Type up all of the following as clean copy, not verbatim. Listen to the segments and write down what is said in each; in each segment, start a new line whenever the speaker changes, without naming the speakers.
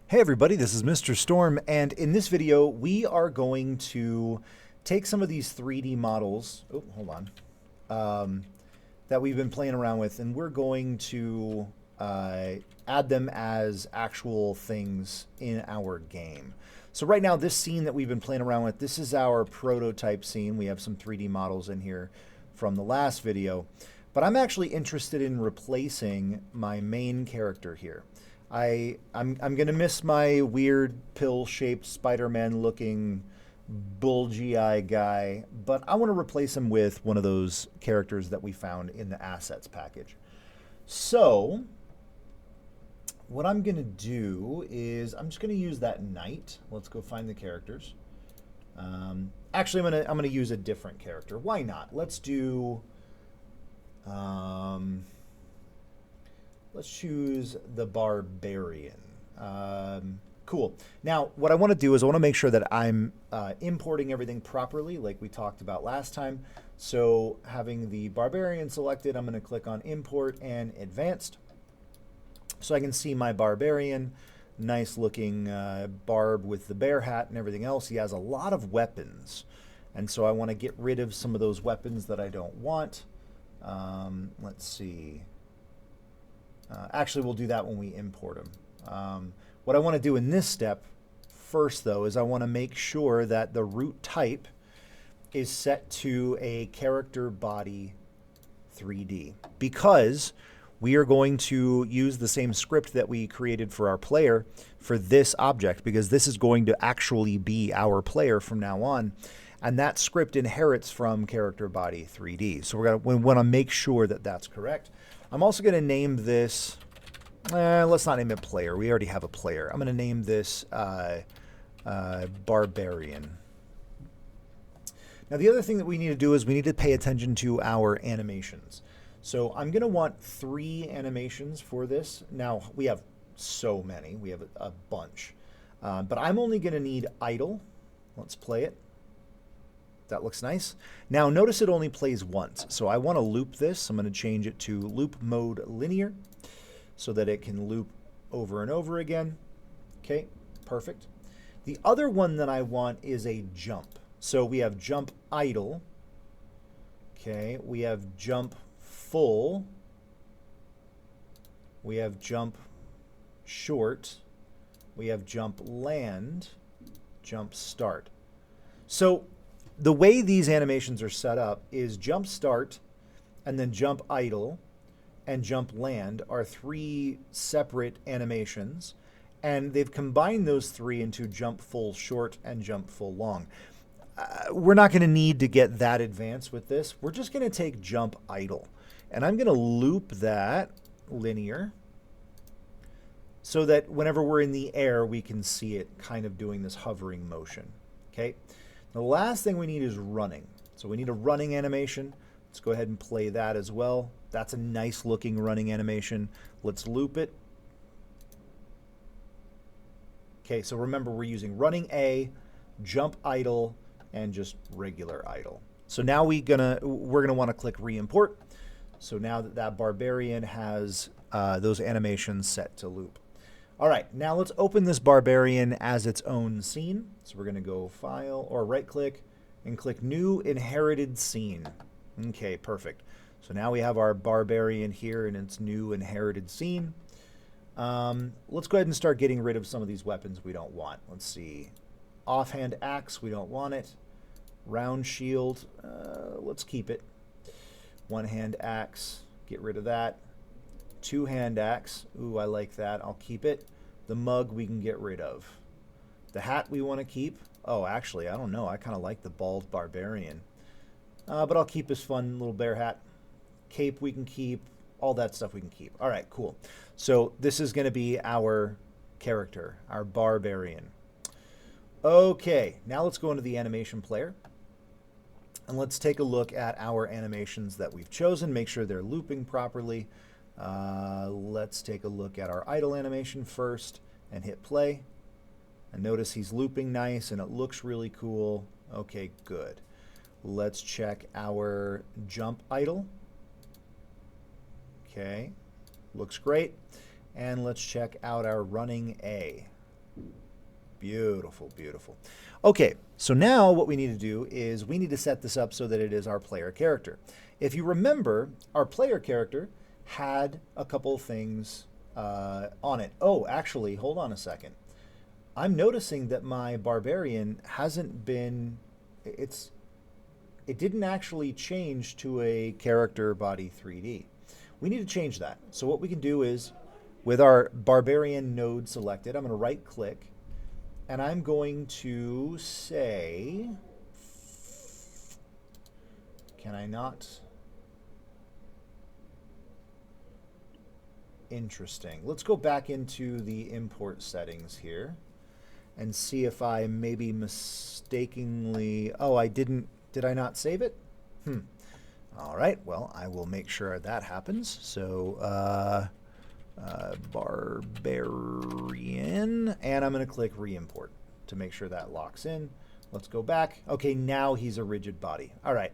Hey everybody, this is Mr. Storm, and in this video we are going to take some of these 3D models, that we've been playing around with, and we're going to add them as actual things in our game. So right now, this scene that we've been playing around with, this is our prototype scene. We have some 3D models in here from the last video, but I'm actually interested in replacing my main character here. I'm gonna miss my weird pill-shaped Spider-Man looking bulgy eye guy, but I want to replace him with one of those characters that we found in the assets package. So what I'm gonna do is I'm just gonna use that knight. Let's go find the characters. Actually, I'm gonna use a different character. Why not? Let's do. Let's choose the Barbarian. Cool. Now, what I want to do is I want to make sure that I'm importing everything properly, like we talked about last time. So having the Barbarian selected, I'm going to click on Import and Advanced. So I can see my Barbarian, nice looking barb with the bear hat and everything else. He has a lot of weapons. And so I want to get rid of some of those weapons that I don't want. Let's see. Actually, we'll do that when we import them. What I want to do in this step first, though, is I want to make sure that the root type is set to a character body 3D, because we are going to use the same script that we created for our player for this object, because this is going to actually be our player from now on. And that script inherits from character body 3D. So we want to make sure that that's correct. I'm also going to name this, let's not name it player. We already have a player. I'm going to name this Barbarian. Now, the other thing that we need to do is we need to pay attention to our animations. So I'm going to want 3 animations for this. Now, we have so many. We have a bunch. But I'm only going to need idle. Let's play it. That looks nice. Now notice it only plays once. So I want to loop this. I'm going to change it to loop mode linear so that it can loop over and over again. Okay, perfect. The other one that I want is a jump. So we have jump idle. Okay, we have jump full. We have jump short. We have jump land, jump start. So the way these animations are set up is jump start and then jump idle and jump land are 3 separate animations, and they've combined those 3 into jump full short and jump full long. We're not going to need to get that advanced with this. We're just going to take jump idle, and I'm going to loop that linear so that whenever we're in the air, we can see it kind of doing this hovering motion. Okay. The last thing we need is running. So we need a running animation. Let's go ahead and play that as well. That's a nice looking running animation. Let's loop it. Okay, so remember we're using running A, jump idle, and just regular idle. So now we're gonna want to click re-import. So now that Barbarian has those animations set to loop. All right, now let's open this Barbarian as its own scene. So we're going to go File, or right-click, and click New Inherited Scene. Okay, perfect. So now we have our Barbarian here in its new inherited scene. Let's go ahead and start getting rid of some of these weapons we don't want. Let's see. Offhand axe, we don't want it. Round shield, let's keep it. One-hand axe, get rid of that. Two-hand axe, ooh, I like that, I'll keep it. The mug we can get rid of. The hat we want to keep. Oh, actually, I don't know, I kind of like the bald Barbarian. But I'll keep this fun little bear hat. Cape we can keep, all that stuff we can keep. All right, cool. So this is going to be our character, our Barbarian. Okay, now let's go into the animation player. And let's take a look at our animations that we've chosen, make sure they're looping properly. Let's take a look at our idle animation first and hit play. And notice he's looping nice and it looks really cool. Okay, good. Let's check our jump idle. Okay, looks great. And let's check out our running A. Beautiful, beautiful. Okay, so now what we need to do is we need to set this up so that it is our player character. If you remember, our player character had a couple of things on it. Oh, actually, hold on a second. I'm noticing that my barbarian hasn't been, it didn't actually change to a character body 3D. We need to change that. So what we can do is, with our barbarian node selected, I'm going to right click, and I'm going to say, can I not? Interesting. Let's go back into the import settings here and see if I maybe mistakenly, oh, I didn't, did I not save it? All right, well, I will make sure that happens. So, barbarian, and I'm going to click re-import to make sure that locks in. Let's go back. Okay, now he's a rigid body. All right,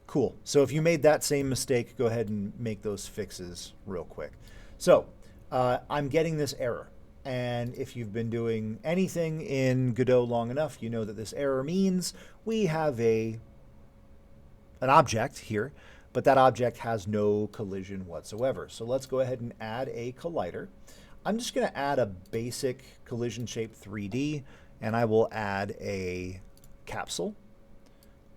cool. So if you made that same mistake, go ahead and make those fixes real quick. So I'm getting this error. And if you've been doing anything in Godot long enough, you know that this error means we have an object here, but that object has no collision whatsoever. So let's go ahead and add a collider. I'm just going to add a basic collision shape 3D, and I will add a capsule.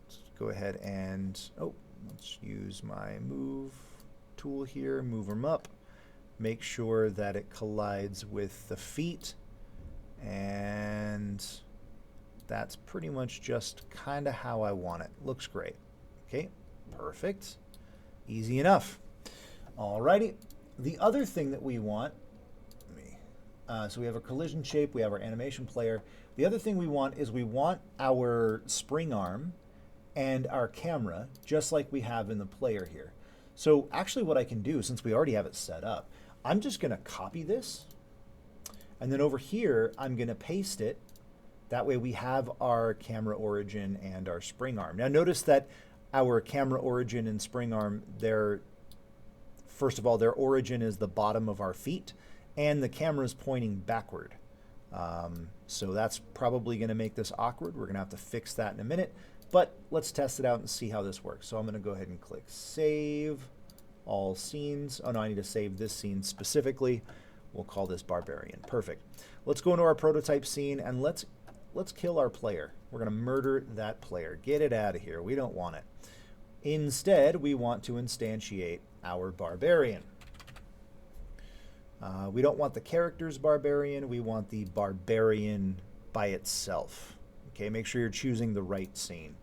Let's go ahead and, oh, let's use my move tool here, move them up. Make sure that it collides with the feet, and that's pretty much just kind of how I want it. Looks great. Okay, perfect. Easy enough. Alrighty. The other thing that we want, so we have a collision shape, we have our animation player. The other thing we want is we want our spring arm and our camera just like we have in the player here. So actually what I can do, since we already have it set up, I'm just going to copy this, and then over here I'm going to paste it. That way we have our camera origin and our spring arm. Now notice that our camera origin and spring arm, first of all, their origin is the bottom of our feet, and the camera is pointing backward. So that's probably going to make this awkward. We're going to have to fix that in a minute, but let's test it out and see how this works. So I'm going to go ahead and click Save All Scenes. Oh no, I need to save this scene specifically. We'll call this Barbarian. Perfect. Let's go into our prototype scene and let's kill our player. We're going to murder that player. Get it out of here. We don't want it. Instead, we want to instantiate our barbarian. We don't want the character's barbarian. We want the barbarian by itself. Okay, make sure you're choosing the right scene.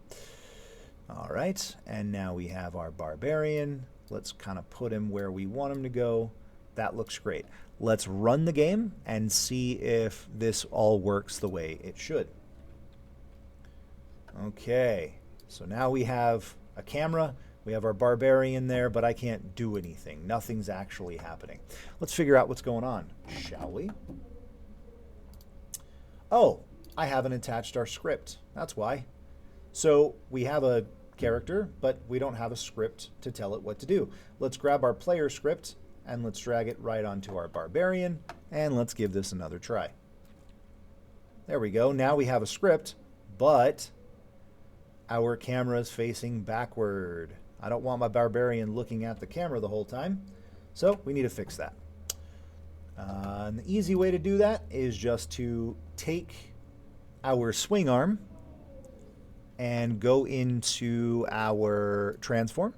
All right, and now we have our barbarian. Let's kind of put him where we want him to go. That looks great. Let's run the game and see if this all works the way it should. Okay, so now we have a camera. We have our barbarian there, but I can't do anything. Nothing's actually happening. Let's figure out what's going on, shall we? Oh, I haven't attached our script. That's why. So we have a character, but we don't have a script to tell it what to do. Let's grab our player script and let's drag it right onto our barbarian, and let's give this another try. There we go. Now we have a script, but our camera is facing backward. I don't want my barbarian looking at the camera the whole time, so we need to fix that. And the easy way to do that is just to take our swing arm and go into our transform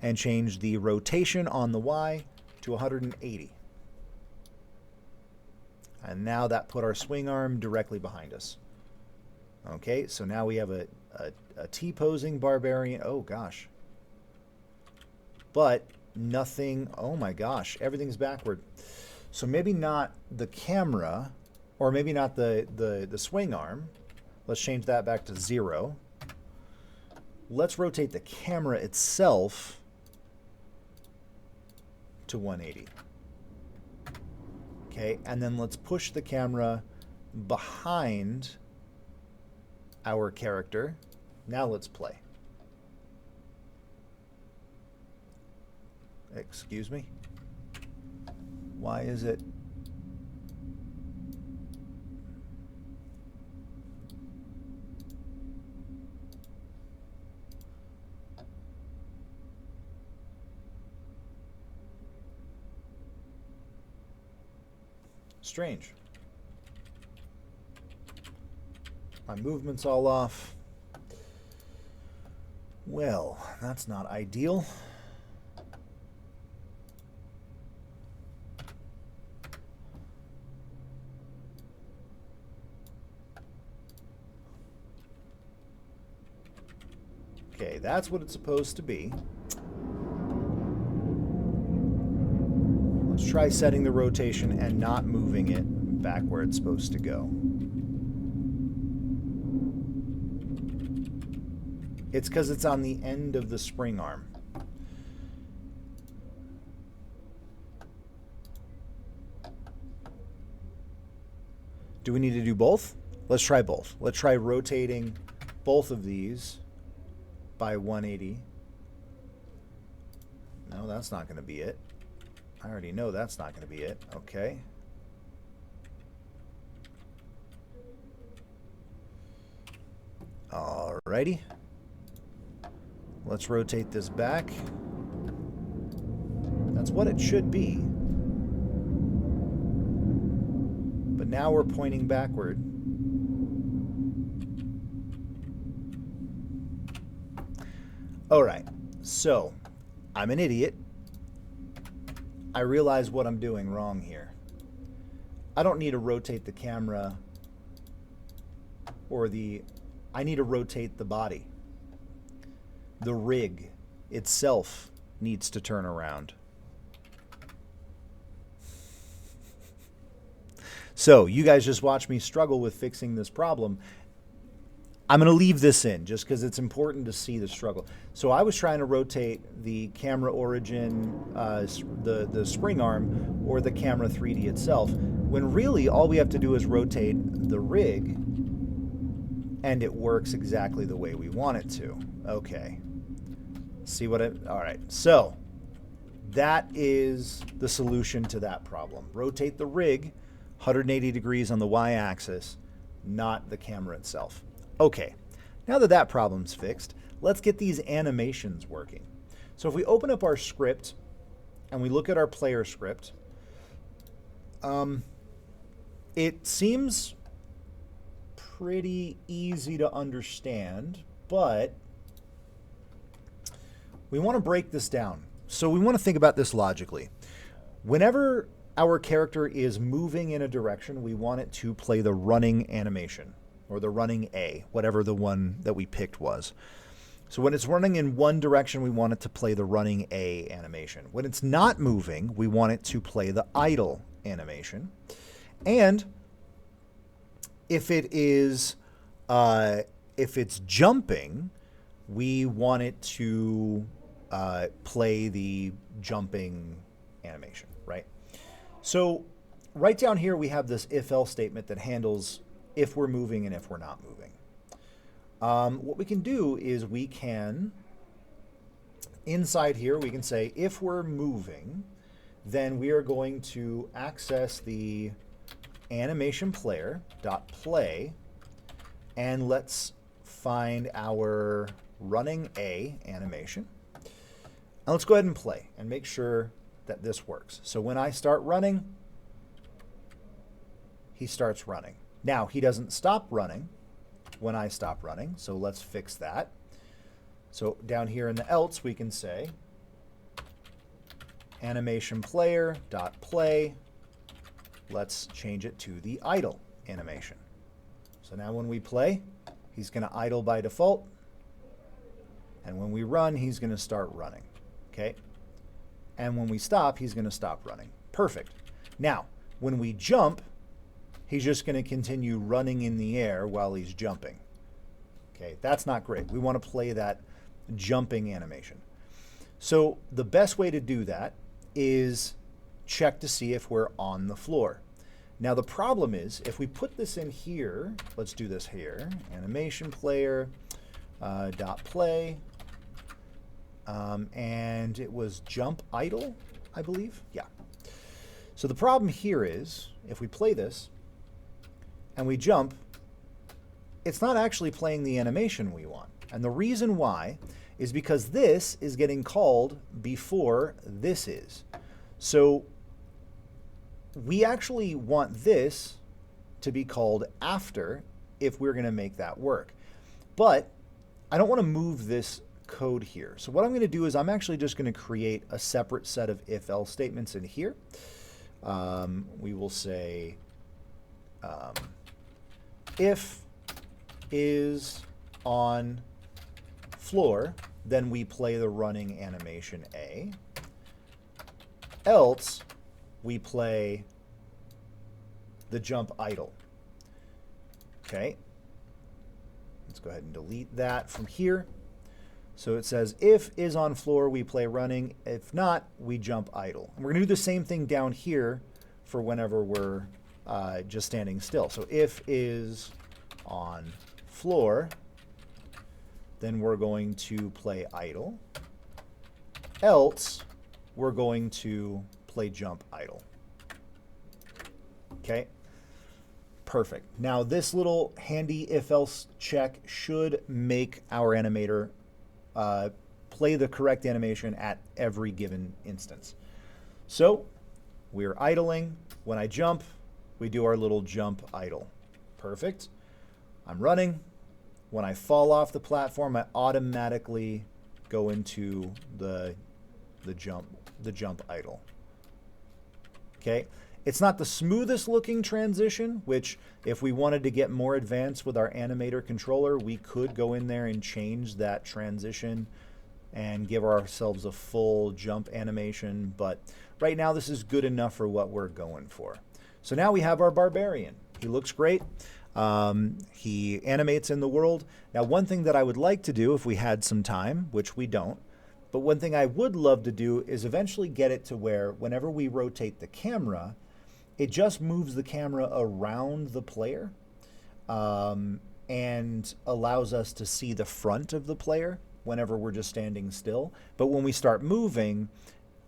and change the rotation on the Y to 180. And now that put our swing arm directly behind us. Okay, so now we have a T-posing barbarian. Oh gosh. But nothing, oh my gosh, everything's backward. So maybe not the camera, or maybe not the swing arm. Let's change that back to 0. Let's rotate the camera itself to 180. Okay, and then let's push the camera behind our character. Now let's play. Excuse me? Why is it? Strange. My movement's all off. Well, that's not ideal. Okay, that's what it's supposed to be. Let's try setting the rotation and not moving it back where it's supposed to go. It's because it's on the end of the spring arm. Do we need to do both? Let's try both. Let's try rotating both of these by 180. No, that's not going to be it. I already know that's not going to be it. Okay. Alrighty. Let's rotate this back. That's what it should be. But now we're pointing backward. Alright, so I'm an idiot. I realize what I'm doing wrong here. I don't need to rotate the camera or I need to rotate the body. The rig itself needs to turn around. So you guys just watch me struggle with fixing this problem. I'm going to leave this in just because it's important to see the struggle. So I was trying to rotate the camera origin, the spring arm, or the camera 3D itself, when really all we have to do is rotate the rig, and it works exactly the way we want it to. Okay. See what all right. So that is the solution to that problem. Rotate the rig 180 degrees on the y-axis, not the camera itself. Okay, now that that problem's fixed, let's get these animations working. So if we open up our script and we look at our player script, it seems pretty easy to understand, but we want to break this down. So we want to think about this logically. Whenever our character is moving in a direction, we want it to play the running animation, or the running A, whatever the one that we picked was. So when it's running in one direction, we want it to play the running A animation. When it's not moving, we want it to play the idle animation. And if it's jumping, we want it to play the jumping animation, right? So right down here, we have this if-else statement that handles if we're moving and if we're not moving. What we can do is we can, inside here, we can say if we're moving, then we are going to access the animation player dot play, and let's find our running A animation. And let's go ahead and play and make sure that this works. So when I start running, he starts running. Now, he doesn't stop running when I stop running, so let's fix that. So down here in the else, we can say animation player dot play. Let's change it to the idle animation. So now when we play, he's going to idle by default. And when we run, he's going to start running. Okay? And when we stop, he's going to stop running. Perfect. Now, when we jump, he's just going to continue running in the air while he's jumping. Okay, that's not great. We want to play that jumping animation. So the best way to do that is check to see if we're on the floor. Now the problem is, if we put this in here, let's do this here, animation player dot play, and it was jump idle, I believe. Yeah. So the problem here is, if we play this and we jump, it's not actually playing the animation we want. And the reason why is because this is getting called before this is. So we actually want this to be called after if we're going to make that work. But I don't want to move this code here. So what I'm going to do is I'm actually just going to create a separate set of if-else statements in here. We will say if is on floor, then we play the running animation A. Else, we play the jump idle. Okay. Let's go ahead and delete that from here. So it says if is on floor, we play running. If not, we jump idle. And we're going to do the same thing down here for whenever we're just standing still. So if is on floor, then we're going to play idle. Else, we're going to play jump idle. Okay, perfect. Now this little handy if-else check should make our animator play the correct animation at every given instance. So we're idling. When I jump, we do our little jump idle. Perfect. I'm running. When I fall off the platform, I automatically go into the jump idle. Okay. It's not the smoothest looking transition, which if we wanted to get more advanced with our animator controller, we could go in there and change that transition and give ourselves a full jump animation. But right now, this is good enough for what we're going for. So now we have our barbarian. He looks great. He animates in the world. Now, one thing that I would like to do if we had some time, which we don't, but one thing I would love to do is eventually get it to where whenever we rotate the camera, it just moves the camera around the player and allows us to see the front of the player whenever we're just standing still. But when we start moving,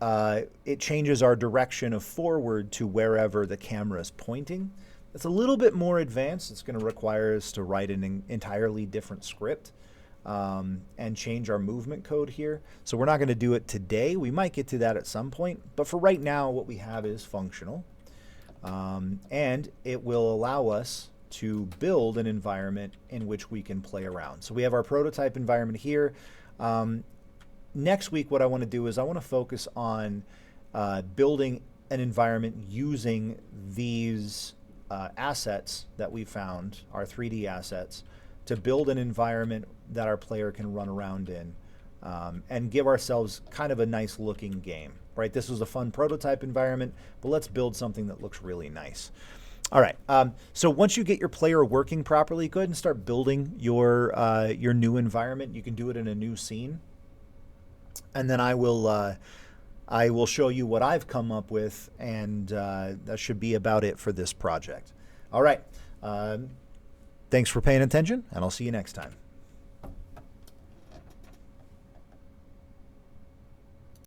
it changes our direction of forward to wherever the camera is pointing. It's a little bit more advanced. It's going to require us to write an entirely different script and change our movement code here. So we're not going to do it today. We might get to that at some point. But for right now, what we have is functional. And it will allow us to build an environment in which we can play around. So we have our prototype environment here. Next week, what I want to do is I want to focus on building an environment using these assets that we found, our 3D assets, to build an environment that our player can run around in and give ourselves kind of a nice looking game. Right, this was a fun prototype environment, but let's build something that looks really nice. All right, so once you get your player working properly, go ahead and start building your new environment. You can do it in a new scene, and then I will show you what I've come up with, and that should be about it for this project. All right, thanks for paying attention, and I'll see you next time.